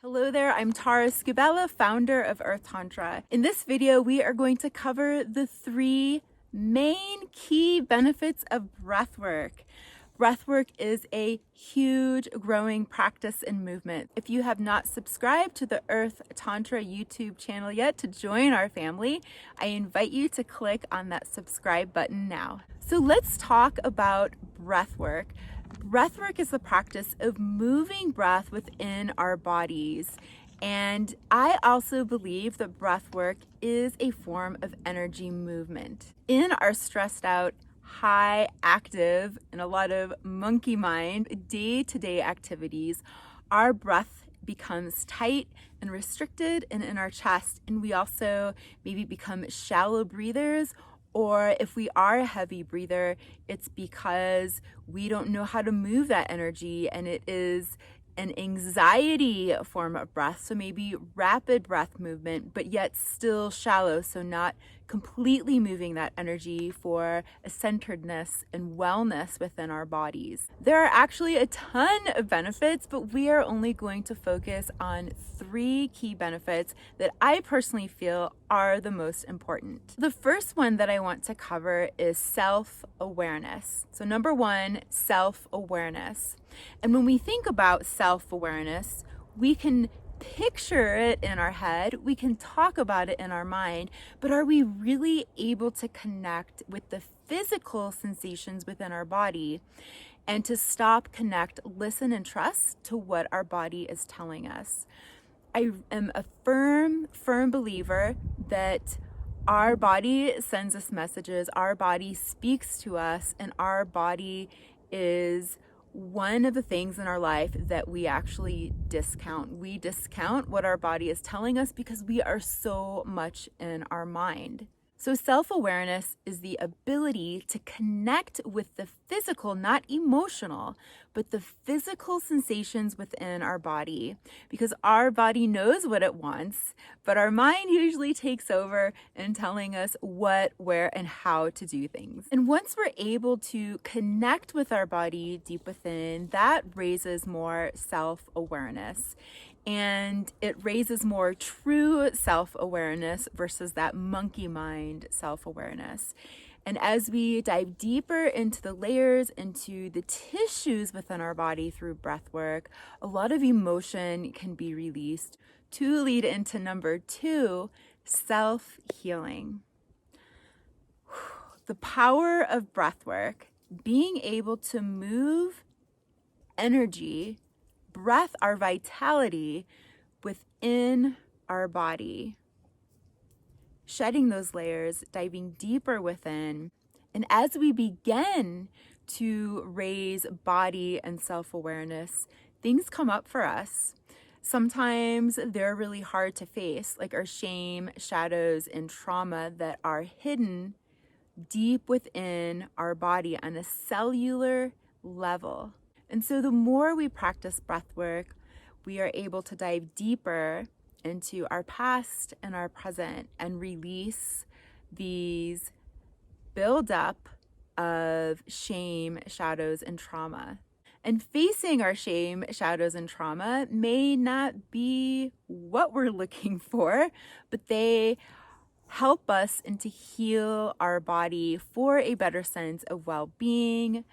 Hello there, I'm Tara Scubella, founder of Earth Tantra. In this video, we are going to cover the 3 main key benefits of breathwork. Breathwork is a huge growing practice and movement. If you have not subscribed to the Earth Tantra YouTube channel yet to join our family, I invite you to click on that subscribe button now. So let's talk about breathwork. Breathwork is the practice of moving breath within our bodies. And I also believe that breathwork is a form of energy movement. In our stressed out, high active, and a lot of monkey mind day-to-day activities, our breath becomes tight and restricted and in our chest. And we also maybe become shallow breathers, or if we are a heavy breather, it's because we don't know how to move that energy, and it is an anxiety form of breath. So maybe rapid breath movement, but yet still shallow. So not completely moving that energy for a centeredness and wellness within our bodies. There are actually a ton of benefits, but we are only going to focus on 3 key benefits that I personally feel are the most important. The first one that I want to cover is self-awareness. So number 1, self-awareness. And when we think about self-awareness, we can picture it in our head, we can talk about it in our mind, but are we really able to connect with the physical sensations within our body and to stop, connect, listen, and trust to what our body is telling us? I am a firm believer that our body sends us messages, our body speaks to us, and our body is one of the things in our life that we actually discount. We discount what our body is telling us because we are so much in our mind. So self-awareness is the ability to connect with the physical, not emotional, but the physical sensations within our body, because our body knows what it wants, but our mind usually takes over in telling us what, where, and how to do things. And once we're able to connect with our body deep within, that raises more self-awareness. And it raises more true self-awareness versus that monkey mind self-awareness. And as we dive deeper into the layers, into the tissues within our body through breath work, a lot of emotion can be released to lead into number 2, self-healing. The power of breath work, being able to move energy, breath, our vitality within our body, shedding those layers, diving deeper within. And as we begin to raise body and self-awareness, things come up for us. Sometimes they're really hard to face, like our shame, shadows, and trauma that are hidden deep within our body on a cellular level. And so the more we practice breath work, we are able to dive deeper into our past and our present and release these buildup of shame, shadows, and trauma. And facing our shame, shadows, and trauma may not be what we're looking for, but they help us and to heal our body for a better sense of well-being,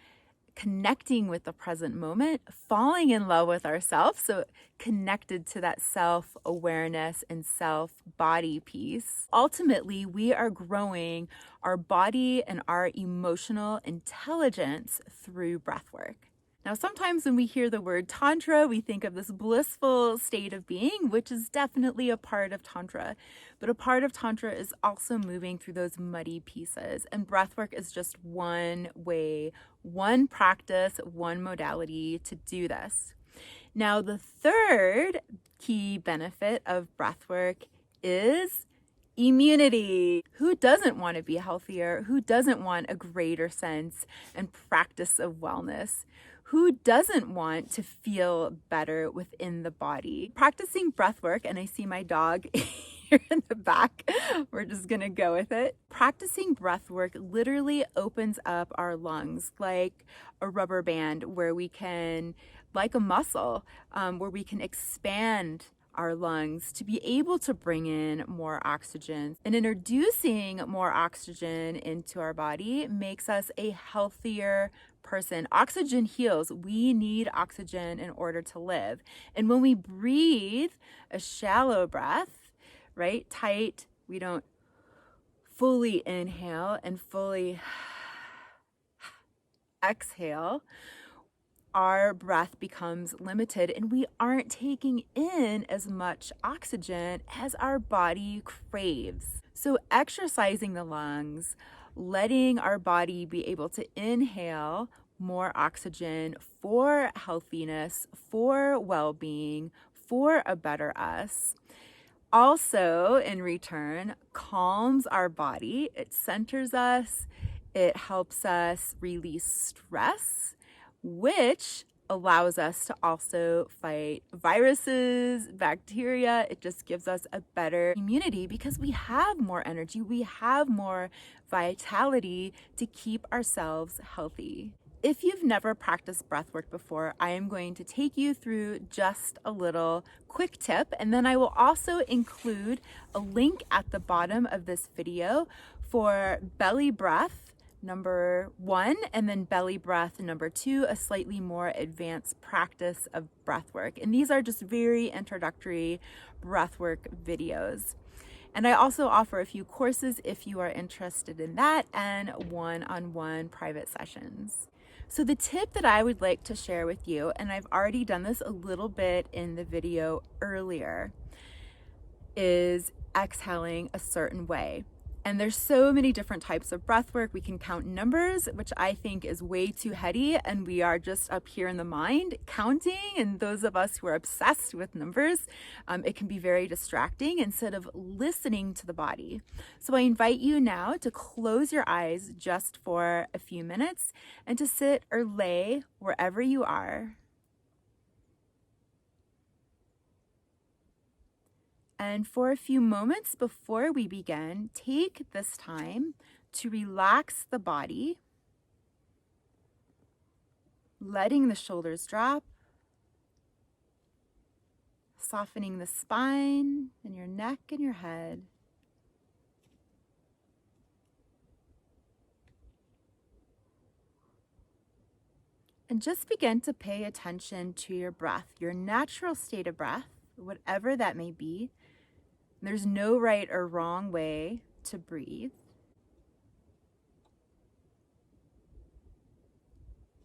connecting with the present moment, falling in love with ourselves, so connected to that self-awareness and self-body piece. Ultimately, we are growing our body and our emotional intelligence through breath work. Now, sometimes when we hear the word Tantra, we think of this blissful state of being, which is definitely a part of Tantra. But a part of Tantra is also moving through those muddy pieces. And breathwork is just one way, one practice, one modality to do this. Now, the third key benefit of breathwork is immunity. Who doesn't want to be healthier? Who doesn't want a greater sense and practice of wellness? Who doesn't want to feel better within the body? Practicing breath work, and I see my dog here in the back, we're just gonna go with it. Practicing breath work literally opens up our lungs like a rubber band, where we can, like a muscle, where we can expand our lungs to be able to bring in more oxygen. And introducing more oxygen into our body makes us a healthier person. Oxygen heals. We need oxygen in order to live. And when we breathe a shallow breath, right, tight, we don't fully inhale and fully exhale, our breath becomes limited and we aren't taking in as much oxygen as our body craves. So exercising the lungs, letting our body be able to inhale more oxygen for healthiness, for well-being, for a better us, also in return calms our body. It centers us. It helps us release stress, which allows us to also fight viruses, bacteria. It just gives us a better immunity because we have more energy, we have more vitality to keep ourselves healthy. If you've never practiced breathwork before, I am going to take you through just a little quick tip, and then I will also include a link at the bottom of this video for belly breath number 1 and then belly breath number 2, a slightly more advanced practice of breathwork. And these are just very introductory breathwork videos. And I also offer a few courses if you are interested in that, and one-on-one private sessions. So the tip that I would like to share with you, and I've already done this a little bit in the video earlier, is exhaling a certain way. And there's so many different types of breath work. We can count numbers, which I think is way too heady, and we are just up here in the mind counting. And those of us who are obsessed with numbers, it can be very distracting instead of listening to the body. So I invite you now to close your eyes just for a few minutes and to sit or lay wherever you are. And for a few moments before we begin, take this time to relax the body, letting the shoulders drop, softening the spine and your neck and your head. And just begin to pay attention to your breath, your natural state of breath, whatever that may be. There's no right or wrong way to breathe.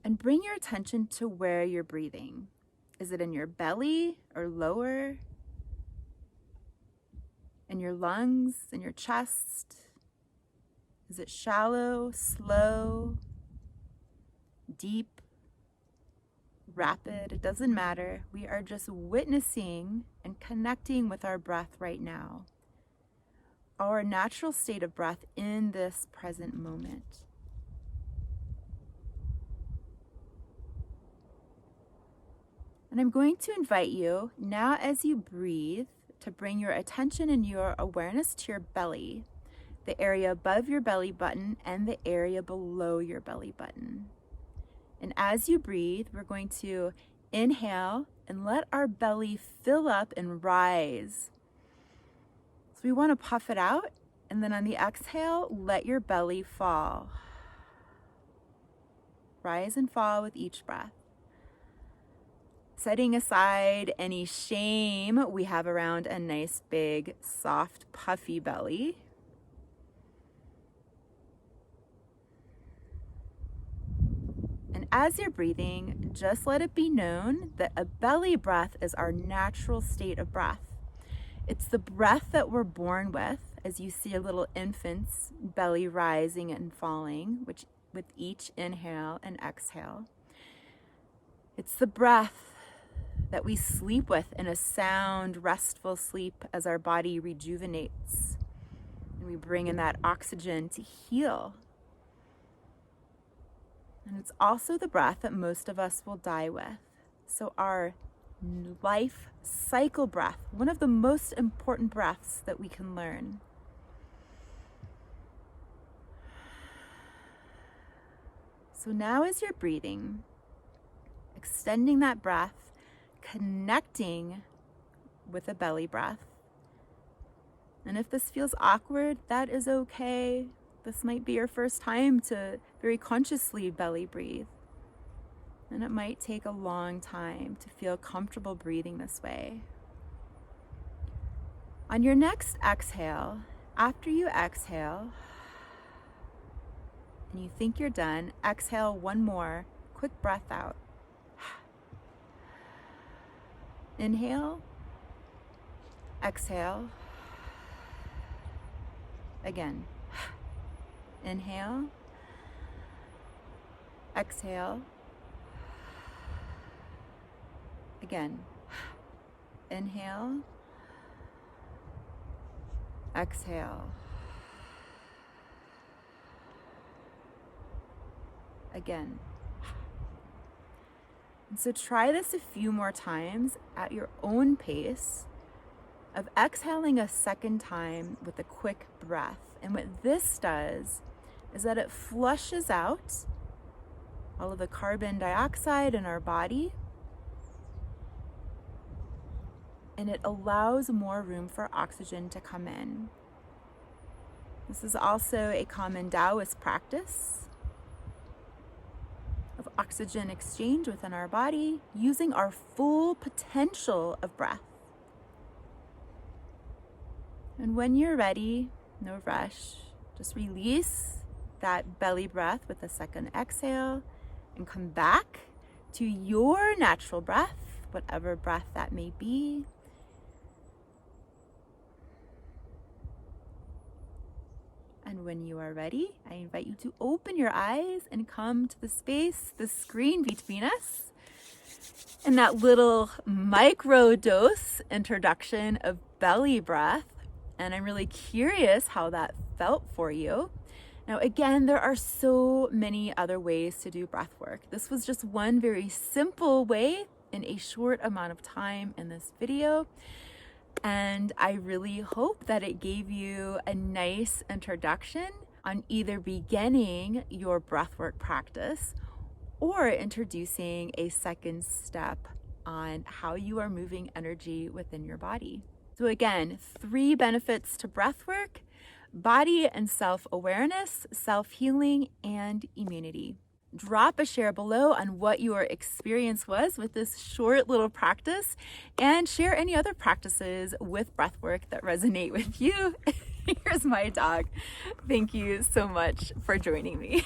And bring your attention to where you're breathing. Is it in your belly or lower? In your lungs, in your chest? Is it shallow, slow, deep, rapid? It doesn't matter. We are just witnessing and connecting with our breath right now. Our natural state of breath in this present moment. And I'm going to invite you now as you breathe to bring your attention and your awareness to your belly, the area above your belly button and the area below your belly button. And as you breathe, we're going to inhale and let our belly fill up and rise. So we want to puff it out, and then on the exhale, let your belly fall. Rise and fall with each breath. Setting aside any shame we have around a nice, big, soft, puffy belly. And as you're breathing, just let it be known that a belly breath is our natural state of breath. It's the breath that we're born with, as you see a little infant's belly rising and falling, which with each inhale and exhale. It's the breath that we sleep with in a sound, restful sleep as our body rejuvenates. And we bring in that oxygen to heal. And it's also the breath that most of us will die with. So our life cycle breath, one of the most important breaths that we can learn. So now as you're breathing, extending that breath, connecting with a belly breath. And if this feels awkward, that is okay. This might be your first time to very consciously belly breathe. And it might take a long time to feel comfortable breathing this way. On your next exhale, after you exhale, and you think you're done, exhale one more quick breath out. Inhale, exhale, again. Inhale, exhale, again. Inhale, exhale, again. And so try this a few more times at your own pace of exhaling a second time with a quick breath. And what this does is that it flushes out all of the carbon dioxide in our body, and it allows more room for oxygen to come in. This is also a common Taoist practice of oxygen exchange within our body, using our full potential of breath. And when you're ready, no rush, just release that belly breath with a second exhale and come back to your natural breath, whatever breath that may be. And when you are ready, I invite you to open your eyes and come to the space, the screen between us, and that little micro dose introduction of belly breath. And I'm really curious how that felt for you. Now, again, there are so many other ways to do breath work. This was just one very simple way in a short amount of time in this video. And I really hope that it gave you a nice introduction on either beginning your breathwork practice or introducing a second step on how you are moving energy within your body. So again, 3 benefits to breathwork: body and self-awareness, self-healing, and immunity. Drop a share below on what your experience was with this short little practice, and share any other practices with breathwork that resonate with you. Here's my dog. Thank you so much for joining me.